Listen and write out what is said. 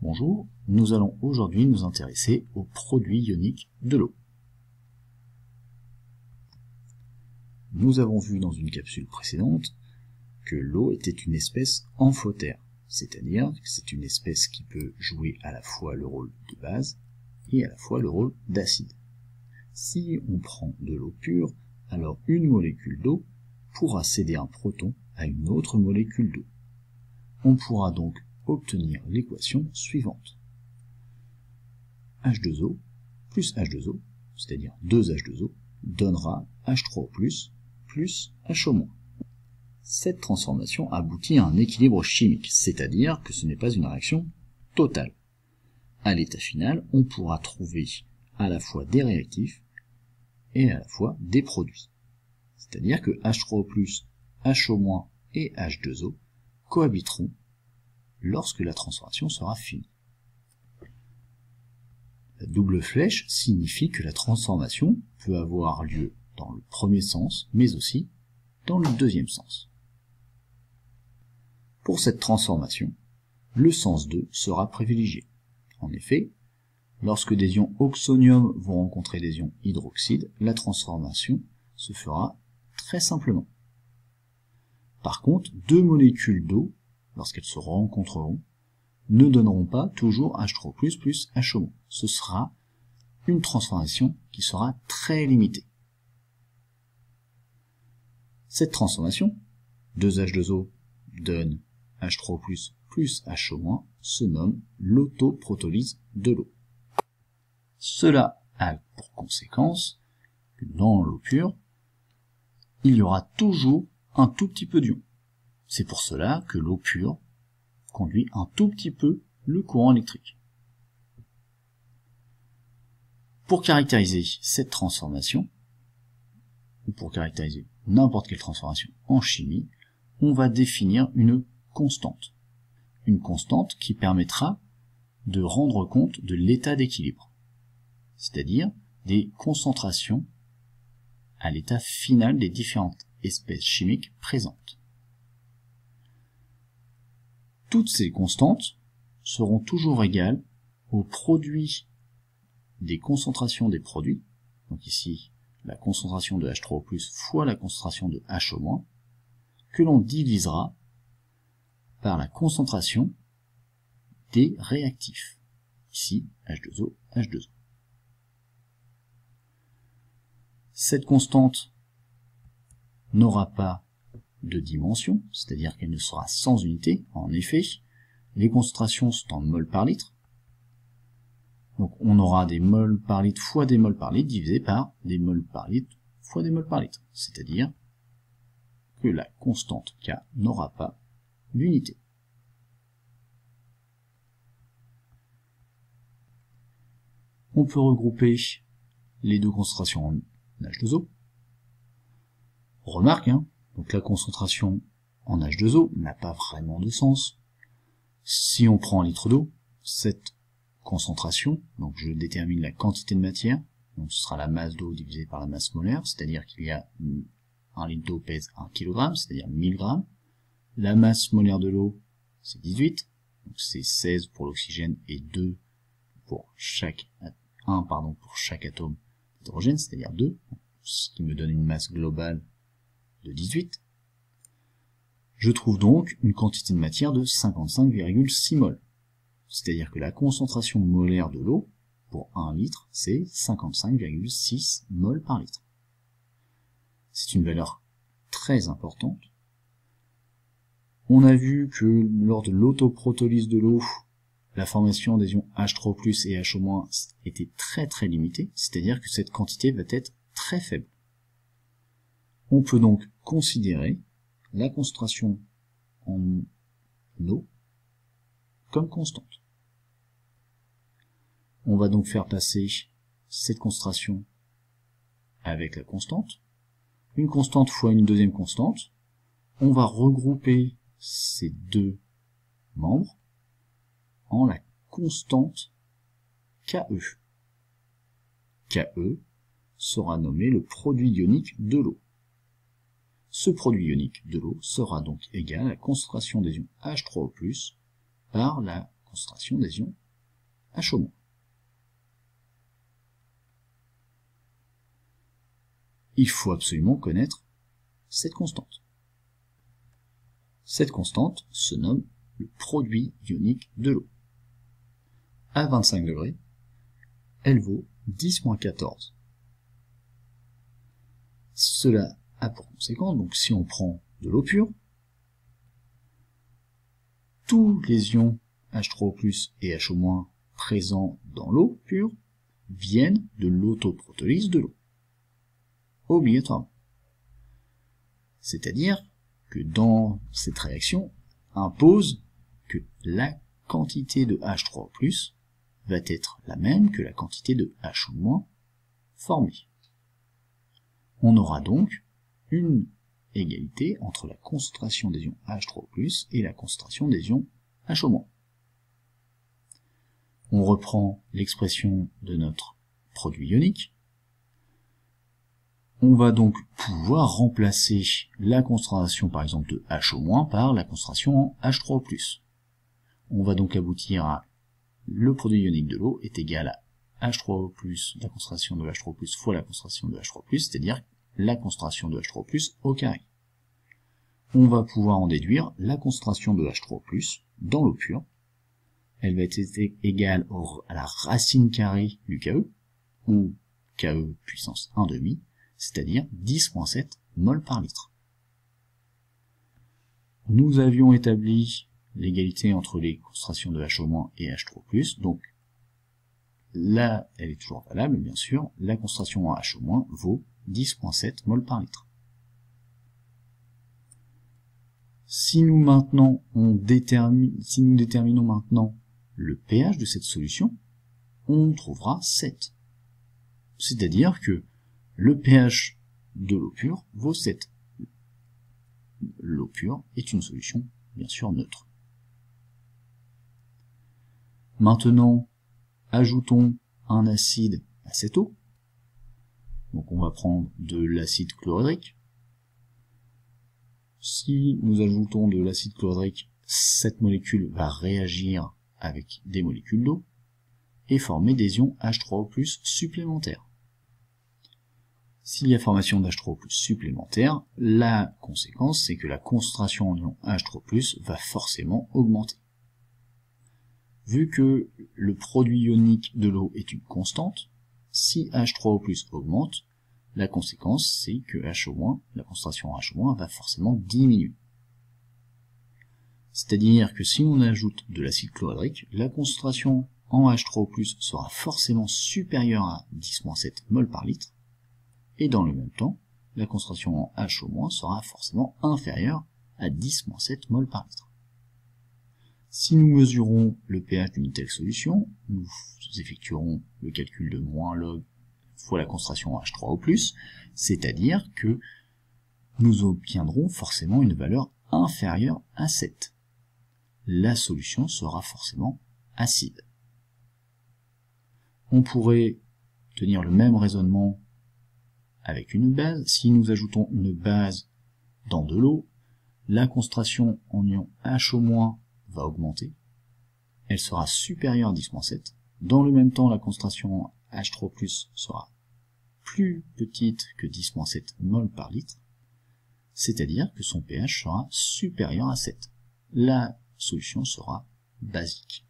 Bonjour, nous allons aujourd'hui nous intéresser aux produits ioniques de l'eau. Nous avons vu dans une capsule précédente que l'eau était une espèce amphotère, c'est-à-dire que c'est une espèce qui peut jouer à la fois le rôle de base et à la fois le rôle d'acide. Si on prend de l'eau pure, alors une molécule d'eau pourra céder un proton à une autre molécule d'eau. On pourra donc obtenir l'équation suivante. H2O plus H2O, c'est-à-dire 2H2O, donnera H3O+, plus HO-. Cette transformation aboutit à un équilibre chimique, c'est-à-dire que ce n'est pas une réaction totale. À l'état final, on pourra trouver à la fois des réactifs et à la fois des produits. C'est-à-dire que H3O+, HO- et H2O cohabiteront lorsque la transformation sera finie. La double flèche signifie que la transformation peut avoir lieu dans le premier sens, mais aussi dans le deuxième sens. Pour cette transformation, le sens 2 sera privilégié. En effet, lorsque des ions oxonium vont rencontrer des ions hydroxyde, la transformation se fera très simplement. Par contre, deux molécules d'eau, lorsqu'elles se rencontreront, ne donneront pas toujours H3O+, plus HO-. Ce sera une transformation qui sera très limitée. Cette transformation, 2H2O donne H3O+, plus HO-, se nomme l'autoprotolyse de l'eau. Cela a pour conséquence que dans l'eau pure, il y aura toujours un tout petit peu d'ions. C'est pour cela que l'eau pure conduit un tout petit peu le courant électrique. Pour caractériser cette transformation, ou pour caractériser n'importe quelle transformation en chimie, on va définir une constante. Une constante qui permettra de rendre compte de l'état d'équilibre, c'est-à-dire des concentrations à l'état final des différentes espèces chimiques présentes. Toutes ces constantes seront toujours égales au produit des concentrations des produits, donc ici la concentration de H3O+, fois la concentration de HO-, que l'on divisera par la concentration des réactifs, ici H2O, H2O. Cette constante n'aura pas de dimension, c'est-à-dire qu'elle ne sera sans unité. En effet, les concentrations sont en mol par litre. Donc on aura des moles par litre fois des moles par litre divisé par des moles par litre fois des moles par litre. C'est-à-dire que la constante K n'aura pas d'unité. On peut regrouper les deux concentrations en H2O. Remarque, donc la concentration en H2O n'a pas vraiment de sens. Si on prend un litre d'eau, cette concentration, donc je détermine la quantité de matière, donc ce sera la masse d'eau divisée par la masse molaire, c'est-à-dire qu'il y a un litre d'eau pèse 1 kg, c'est-à-dire 1000 grammes. La masse molaire de l'eau, c'est 18, donc c'est 16 pour l'oxygène et 2 pour chaque, 1 pour chaque atome d'hydrogène, c'est-à-dire 2, ce qui me donne une masse globale de 18. Je trouve donc une quantité de matière de 55,6 mol. C'est-à-dire que la concentration molaire de l'eau, pour 1 litre, c'est 55,6 mol par litre. C'est une valeur très importante. On a vu que lors de l'autoprotolyse de l'eau, la formation des ions H3O+, et HO- était très très limitée, c'est-à-dire que cette quantité va être très faible. On peut donc considérer la concentration en eau comme constante. On va donc faire passer cette concentration avec la constante, une constante fois une deuxième constante. On va regrouper ces deux membres en la constante KE. KE sera nommé le produit ionique de l'eau. Ce produit ionique de l'eau sera donc égal à la concentration des ions H3O+, par la concentration des ions HO-. Il faut absolument connaître cette constante. Cette constante se nomme le produit ionique de l'eau. À 25 degrés, elle vaut 10-14. Cela a pour conséquence, donc si on prend de l'eau pure, tous les ions H3O+ et HO- présents dans l'eau pure viennent de l'autoprotolyse de l'eau. Obligatoirement. C'est-à-dire que dans cette réaction impose que la quantité de H3O+ va être la même que la quantité de HO- formée. On aura donc une égalité entre la concentration des ions H3O+ et la concentration des ions HO-. On reprend l'expression de notre produit ionique. On va donc pouvoir remplacer la concentration par exemple de HO- par la concentration en H3O+. On va donc aboutir à le produit ionique de l'eau est égal à H3O+, la concentration de H3O+ fois la concentration de H3O+, c'est-à-dire la concentration de H3O+ au carré. On va pouvoir en déduire la concentration de H3O+ dans l'eau pure. Elle va être égale à la racine carrée du KE, ou KE puissance 1/2, c'est-à-dire 10-7 mol par litre. Nous avions établi l'égalité entre les concentrations de HO- et H3O+, donc là, elle est toujours valable, bien sûr, la concentration en HO- vaut 10-7 mol par litre. Si nous déterminons maintenant le pH de cette solution, on trouvera 7. C'est-à-dire que le pH de l'eau pure vaut 7. L'eau pure est une solution, bien sûr, neutre. Maintenant, ajoutons un acide à cette eau. Donc on va prendre de l'acide chlorhydrique. Si nous ajoutons de l'acide chlorhydrique, cette molécule va réagir avec des molécules d'eau et former des ions H3O+ supplémentaires. S'il y a formation d'H3O+ supplémentaire, la conséquence c'est que la concentration en ions H3+ va forcément augmenter. Vu que le produit ionique de l'eau est une constante, si H3O+ augmente, la conséquence c'est que HO-, la concentration en HO- va forcément diminuer. C'est-à-dire que si on ajoute de l'acide chlorhydrique, la concentration en H3O+ sera forcément supérieure à 10-7 mol par litre, et dans le même temps, la concentration en HO- sera forcément inférieure à 10-7 mol par litre. Si nous mesurons le pH d'une telle solution, nous effectuerons le calcul de moins log fois la concentration en H3O+, c'est-à-dire que nous obtiendrons forcément une valeur inférieure à 7. La solution sera forcément acide. On pourrait tenir le même raisonnement avec une base. Si nous ajoutons une base dans de l'eau, la concentration en ion HO- va augmenter. Elle sera supérieure à 10-7. Dans le même temps, la concentration en H3O+ sera plus petite que 10-7 mol par litre, c'est-à-dire que son pH sera supérieur à 7. La solution sera basique.